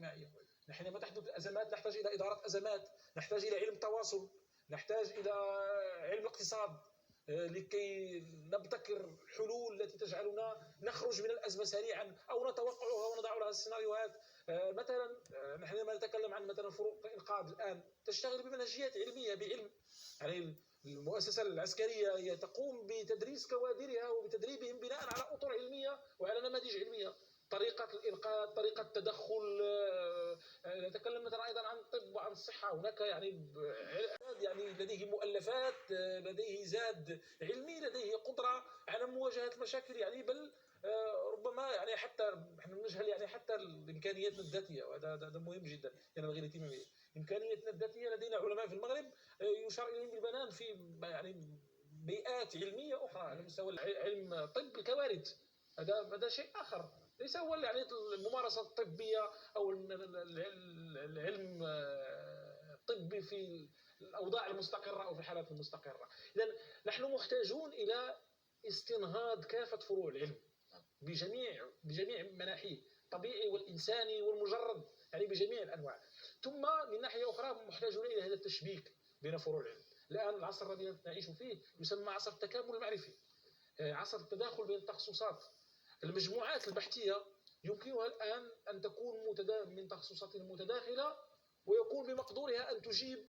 الاجتماعية. حينما تحدث الأزمات نحتاج إلى إدارة أزمات، نحتاج إلى علم التواصل، نحتاج إلى علم الاقتصاد لكي نبتكر الحلول التي تجعلنا نخرج من الأزمة سريعا أو نتوقعها ونضع لها السيناريوهات. مثلا حينما نتكلم عن مثلا فرق الإنقاذ الآن تشتغل بمنهجيات علمية بعلم، يعني المؤسسة العسكرية هي تقوم بتدريس كوادرها وبتدريبهم بناء على أطر علمية وعلى نماذج علمية. طريقة الإنقاذ، طريقة التدخل. نتكلم مثلا أيضا عن الطب وعن الصحة، هناك يعني لديه مؤلفات، لديه زاد علمي، لديه قدرة على مواجهة المشاكل، يعني بل ربما يعني حتى نحن نجهل يعني حتى الإمكانيات الذاتية، وهذا مهم جدا ينبغي الاهتمام به. إمكانياتنا الذاتية، لدينا علماء في المغرب يشار إليهم بالبنان في يعني بيئات علمية أخرى على مستوى علم طب الكوارث. هذا شيء آخر، ليس هو يعني الممارسة الطبية أو العلم الطبي في الأوضاع المستقرة أو في الحالات المستقرة. إذن نحن محتاجون إلى استنهاض كافة فروع العلم بجميع مناحيه، الطبيعي والإنساني والمجرد، يعني بجميع الأنواع. ثم من ناحية أخرى محتاجون إلى هذا التشبيك بين فروع العلم. الآن العصر الذي نعيش فيه يسمى عصر التكامل المعرفي، عصر التداخل بين التخصصات. المجموعات البحثية يمكنها الآن أن تكون من تخصصات متداخلة، ويكون بمقدورها أن تجيب